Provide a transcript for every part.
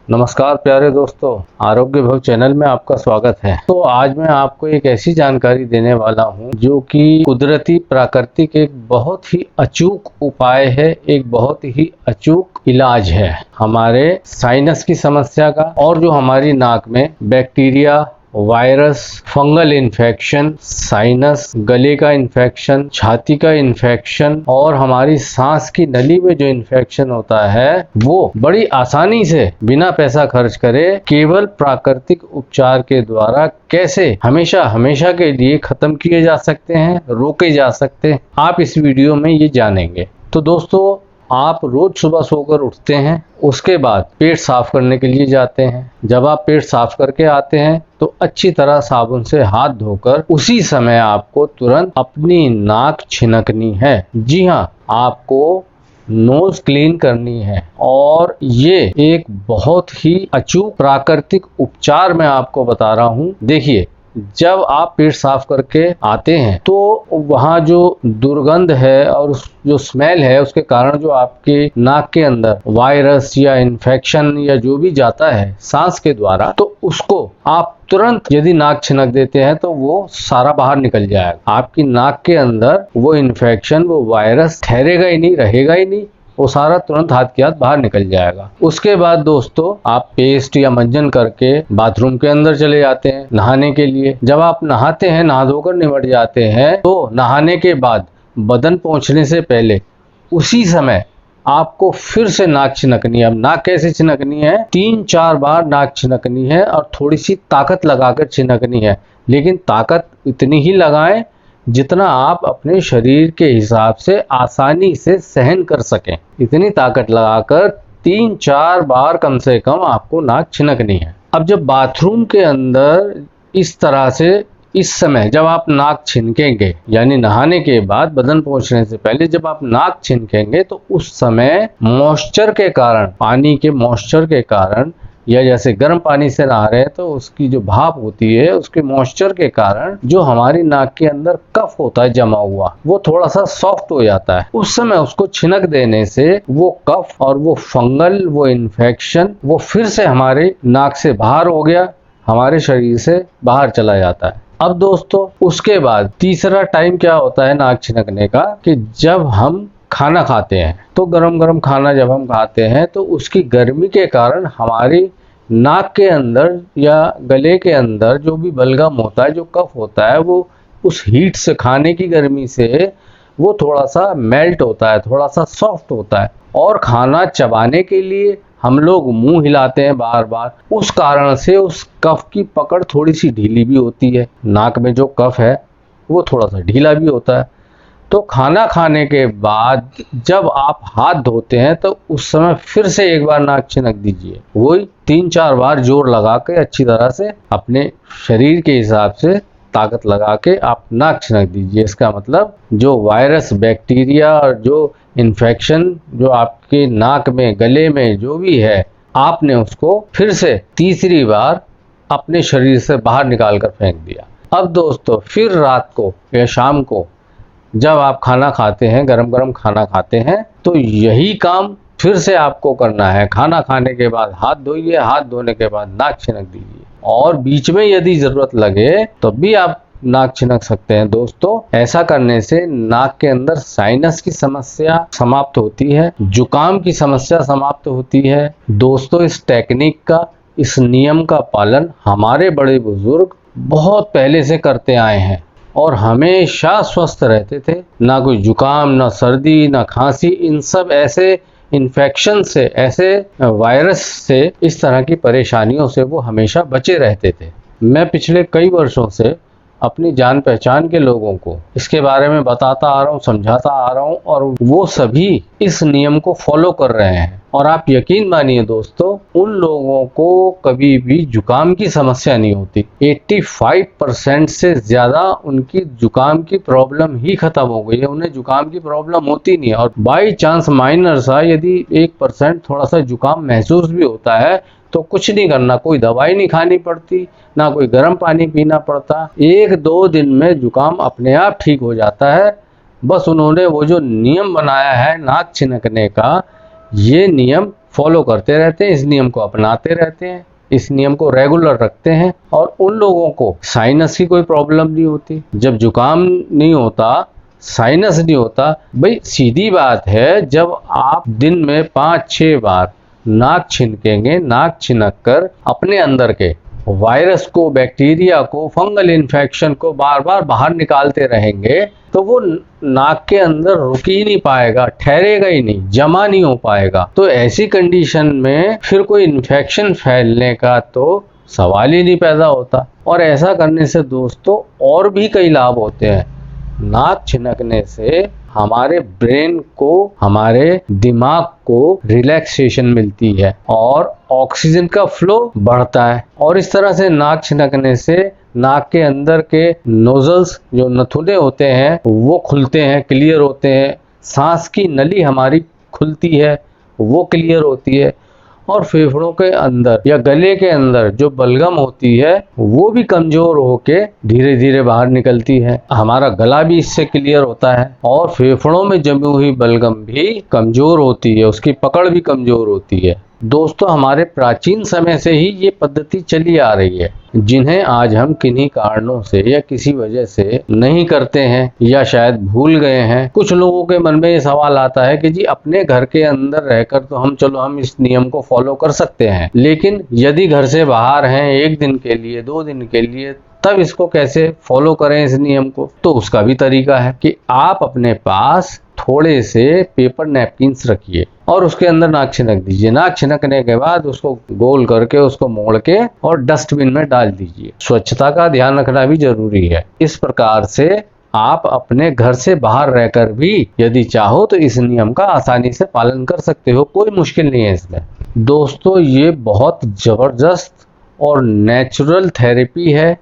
नमस्कार प्यारे दोस्तों, आरोग्य भव चैनल में आपका स्वागत है। तो आज मैं आपको एक ऐसी जानकारी देने वाला हूं जो कि कुदरती प्राकृतिक एक बहुत ही अचूक उपाय है, एक बहुत ही अचूक इलाज है हमारे साइनस की समस्या का, और जो हमारी नाक में bacteria, virus, fungal infection, sinus, गले का इन्फेक्शन, छाती का इन्फेक्शन और हमारी सांस की नली में जो इन्फेक्शन होता है वो बड़ी आसानी से बिना पैसा खर्च करे केवल प्राकृतिक उपचार के द्वारा कैसे हमेशा हमेशा के लिए खत्म किए जा सकते हैं, रोके जा सकते हैं, आप इस वीडियो में ये जानेंगे। तो दोस्तों, आप रोज सुबह सोकर उठते हैं, उसके बाद पेट साफ करने के लिए जाते हैं। जब आप पेट साफ करके आते हैं तो अच्छी तरह साबुन से हाथ धोकर उसी समय आपको तुरंत अपनी नाक छिनकनी है। जी हाँ, आपको नोज क्लीन करनी है और ये एक बहुत ही अचूक प्राकृतिक उपचार मैं आपको बता रहा हूँ। देखिए, जब आप पेट साफ करके आते हैं तो वहाँ जो दुर्गंध है और जो स्मेल है उसके कारण जो आपके नाक के अंदर वायरस या इन्फेक्शन या जो भी जाता है सांस के द्वारा, तो उसको आप तुरंत यदि नाक छिनक देते हैं तो वो सारा बाहर निकल जाएगा। आपकी नाक के अंदर वो इन्फेक्शन, वो वायरस ठहरेगा ही नहीं, रहेगा ही नहीं, वो सारा तुरंत हाथ के हाथ बाहर निकल जाएगा। उसके बाद दोस्तों, आप पेस्ट या मंजन करके बाथरूम के अंदर चले जाते हैं नहाने के लिए। जब आप नहाते हैं, नहा धोकर निमट जाते हैं, तो नहाने के बाद बदन पोंछने से पहले उसी समय आपको फिर से नाक छिनकनी है। अब नाक कैसे छिनकनी है? 3-4 बार नाक छिनकनी है और थोड़ी सी ताकत लगाकर छिनकनी है, लेकिन ताकत इतनी ही लगाएं जितना आप अपने शरीर के हिसाब से आसानी से सहन कर सकें। इतनी ताकत लगाकर 3-4 बार कम से कम आपको नाक छिनकनी है। अब जब बाथरूम के अंदर इस तरह से इस समय जब आप नाक छिनकेंगे, यानी नहाने के बाद बदन पोंछने से पहले जब आप नाक छिनकेंगे, तो उस समय मॉइस्चर के कारण, पानी के मॉइस्चर के कारण, या जैसे गर्म पानी से नहा रहे हैं तो उसकी जो भाप होती है उसके मॉइस्चर के कारण जो हमारी नाक के अंदर कफ होता है जमा हुआ, वो थोड़ा सा सॉफ्ट हो जाता है। उस समय उसको छिनक देने से वो कफ और वो फंगल, वो इन्फेक्शन, वो फिर से हमारे नाक से बाहर हो गया, हमारे शरीर से बाहर चला जाता है। अब दोस्तों, उसके बाद तीसरा टाइम क्या होता है नाक छिनकने का, कि जब हम खाना खाते हैं तो गरम गरम खाना जब हम खाते हैं तो उसकी गर्मी के कारण हमारी नाक के अंदर या गले के अंदर जो भी बलगम होता है, जो कफ होता है, वो उस हीट से, खाने की गर्मी से वो थोड़ा सा मेल्ट होता है, थोड़ा सा सॉफ्ट होता है, और खाना चबाने के लिए हम लोग मुंह हिलाते हैं बार बार। उस कारण से उस कफ की पकड़ थोड़ी सी ढीली भी होती है। नाक में जो कफ है वो थोड़ा सा ढीला भी होता है। तो खाना खाने के बाद जब आप हाथ धोते हैं तो उस समय फिर से एक बार नाक छिनक दीजिए। वही 3-4 बार जोर लगा के अच्छी तरह से अपने शरीर के हिसाब से ताकत लगा के आप नाक छिनक दीजिए। इसका मतलब जो वायरस, बैक्टीरिया और जो इन्फेक्शन जो आपके नाक में, गले में जो भी है, आपने उसको फिर से तीसरी बार अपने शरीर से बाहर निकाल कर फेंक दिया। अब दोस्तों, फिर रात को या शाम को जब आप खाना खाते हैं, गरम गरम खाना खाते हैं, तो यही काम फिर से आपको करना है। खाना खाने के बाद हाथ धोइए, हाथ धोने के बाद नाक छिनक दीजिए, और बीच में यदि जरूरत लगे तो भी आप नाक छिनक सकते हैं। दोस्तों, ऐसा करने से नाक के अंदर साइनस की समस्या समाप्त होती है, जुकाम की समस्या समाप्त होती है। दोस्तों, इस टेक्निक का, इस नियम का पालन हमारे बड़े बुजुर्ग बहुत पहले से करते आए हैं और हमेशा स्वस्थ रहते थे। ना कोई जुकाम, ना सर्दी, ना खांसी, इन सब ऐसे इन्फेक्शन से, ऐसे वायरस से, इस तरह की परेशानियों से वो हमेशा बचे रहते थे। मैं पिछले कई वर्षों से अपनी जान पहचान के लोगों को इसके बारे में बताता आ रहा हूँ, समझाता आ रहा हूँ, और वो सभी इस नियम को फॉलो कर रहे हैं। और आप यकीन मानिए दोस्तों, उन लोगों को कभी भी जुकाम की समस्या नहीं होती। 85% से ज्यादा उनकी जुकाम की प्रॉब्लम ही खत्म हो गई है, उन्हें जुकाम की प्रॉब्लम होती नहीं है। और बाई चांस माइनर सा यदि 1% थोड़ा सा जुकाम महसूस भी होता है तो कुछ नहीं करना, कोई दवाई नहीं खानी पड़ती, ना कोई गर्म पानी पीना पड़ता, 1-2 दिन में जुकाम अपने आप ठीक हो जाता है। बस उन्होंने वो जो नियम बनाया है नाक छिनकने का, ये नियम फॉलो करते रहते हैं, इस नियम को अपनाते रहते हैं, इस नियम को रेगुलर रखते हैं, और उन लोगों को साइनस की कोई प्रॉब्लम नहीं होती। जब जुकाम नहीं होता, साइनस नहीं होता, भाई सीधी बात है, जब आप दिन में 5-6 बार नाक छिनकेंगे, नाक छिनक कर अपने अंदर के वायरस को, बैक्टीरिया को, फंगल इन्फेक्शन को बार बार बाहर निकालते रहेंगे, तो वो नाक के अंदर रुक ही नहीं पाएगा, ठहरेगा ही नहीं, जमा नहीं हो पाएगा। तो ऐसी कंडीशन में फिर कोई इन्फेक्शन फैलने का तो सवाल ही नहीं पैदा होता। और ऐसा करने से दोस्तों और भी कई लाभ होते हैं। नाक छिनकने से हमारे ब्रेन को, हमारे दिमाग को रिलैक्सेशन मिलती है और ऑक्सीजन का फ्लो बढ़ता है। और इस तरह से नाक छिनकने से नाक के अंदर के नोजल्स, जो नथुने होते हैं, वो खुलते हैं, क्लियर होते हैं। सांस की नली हमारी खुलती है, वो क्लियर होती है। और फेफड़ों के अंदर या गले के अंदर जो बलगम होती है, वो भी कमजोर होके धीरे धीरे बाहर निकलती है। हमारा गला भी इससे क्लियर होता है और फेफड़ों में जमी हुई बलगम भी कमजोर होती है, उसकी पकड़ भी कमजोर होती है। दोस्तों, हमारे प्राचीन समय से ही ये पद्धति चली आ रही है, जिन्हें आज हम किन्हीं कारणों से या किसी वजह से नहीं करते हैं या शायद भूल गए हैं। कुछ लोगों के मन में ये सवाल आता है कि जी अपने घर के अंदर रहकर तो हम इस नियम को फॉलो कर सकते हैं, लेकिन यदि घर से बाहर हैं 1 दिन के लिए, 2 दिन के लिए, तब इसको कैसे फॉलो करें इस नियम को? तो उसका भी तरीका है कि आप अपने पास थोड़े से पेपर नैपकिन्स रखिए और उसके अंदर नाक छिनक दीजिए। नाक छिनकने के बाद उसको गोल करके, उसको मोड़ के और डस्टबिन में डाल दीजिए। स्वच्छता का ध्यान रखना भी जरूरी है। इस प्रकार से आप अपने घर से बाहर रहकर भी यदि चाहो तो इस नियम का आसानी से पालन कर सकते हो, कोई मुश्किल नहीं है इसमें। दोस्तों, ये बहुत जबरदस्त और नेचुरल थेरेपी है,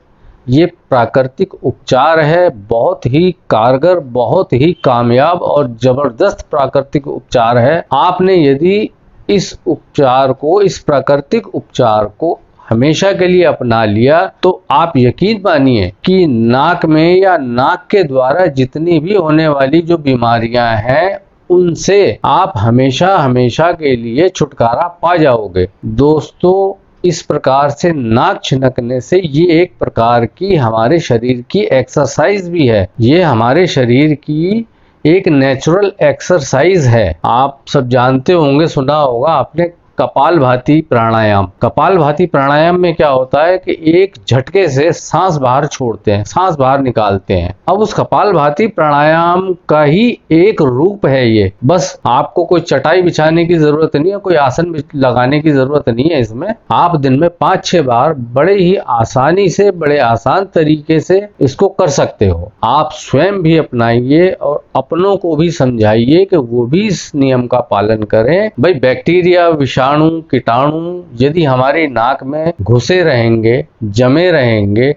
ये प्राकृतिक उपचार है, बहुत ही कारगर, बहुत ही कामयाब और जबरदस्त प्राकृतिक उपचार है। आपने यदि इस प्राकृतिक उपचार को हमेशा के लिए अपना लिया तो आप यकीन मानिए कि नाक में या नाक के द्वारा जितनी भी होने वाली जो बीमारियां हैं, उनसे आप हमेशा हमेशा के लिए छुटकारा पा जाओगे। दोस्तों, इस प्रकार से नाक छिनकने से ये एक प्रकार की हमारे शरीर की एक्सरसाइज भी है। ये हमारे शरीर की एक नेचुरल एक्सरसाइज है। आप सब जानते होंगे, सुना होगा आपने कपालभाति प्राणायाम। कपालभाति प्राणायाम में क्या होता है कि एक झटके से सांस बाहर छोड़ते हैं, सांस बाहर निकालते हैं। अब उस कपालभाति प्राणायाम का ही एक रूप है ये। बस आपको कोई चटाई बिछाने की जरूरत नहीं है, कोई आसन लगाने की जरूरत नहीं है। इसमें आप दिन में 5-6 बार बड़े ही आसानी से, बड़े आसान तरीके से इसको कर सकते हो। आप स्वयं भी अपनाइए और अपनों को भी समझाइए कि वो भी इस नियम का पालन करें। भाई, बैक्टीरिया, विषाणु, कीटाणु यदि हमारी नाक में घुसे रहेंगे, जमे रहेंगे,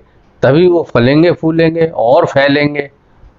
तभी वो फलेंगे, फूलेंगे और फैलेंगे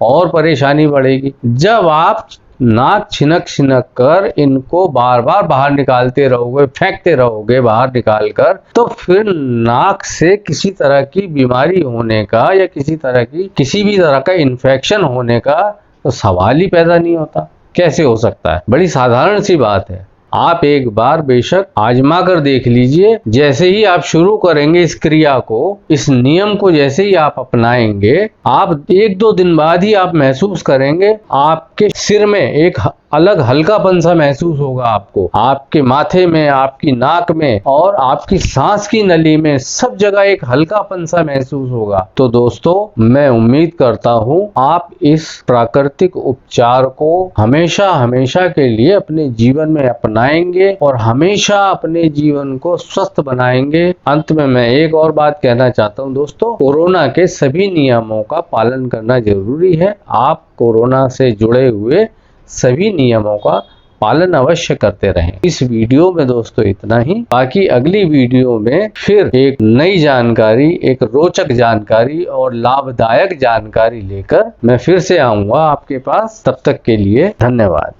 और परेशानी बढ़ेगी। जब आप नाक छिनक छिनक कर इनको बार बार बाहर निकालते रहोगे, फेंकते रहोगे बाहर निकाल कर, तो फिर नाक से किसी तरह की बीमारी होने का या किसी भी तरह का इन्फेक्शन होने का तो सवाल ही पैदा नहीं होता। कैसे हो सकता है? बड़ी साधारण सी बात है। आप एक बार बेशक आजमा कर देख लीजिए। जैसे ही आप शुरू करेंगे इस क्रिया को, इस नियम को जैसे ही आप अपनाएंगे, आप 1-2 दिन बाद ही आप महसूस करेंगे आपके सिर में एक अलग हल्कापन सा महसूस होगा आपको, आपके माथे में, आपकी नाक में और आपकी सांस की नली में, सब जगह एक हल्कापन सा महसूस होगा। तो दोस्तों, मैं उम्मीद करता हूँ आप इस प्राकृतिक उपचार को हमेशा हमेशा के लिए अपने जीवन में अपनाएंगे और हमेशा अपने जीवन को स्वस्थ बनाएंगे। अंत में मैं एक और बात कहना चाहता हूँ दोस्तों, कोरोना के सभी नियमों का पालन करना जरूरी है। आप कोरोना से जुड़े हुए सभी नियमों का पालन अवश्य करते रहें। इस वीडियो में दोस्तों इतना ही। बाकी अगली वीडियो में फिर एक नई जानकारी, एक रोचक जानकारी और लाभदायक जानकारी लेकर मैं फिर से आऊंगा आपके पास। तब तक के लिए धन्यवाद।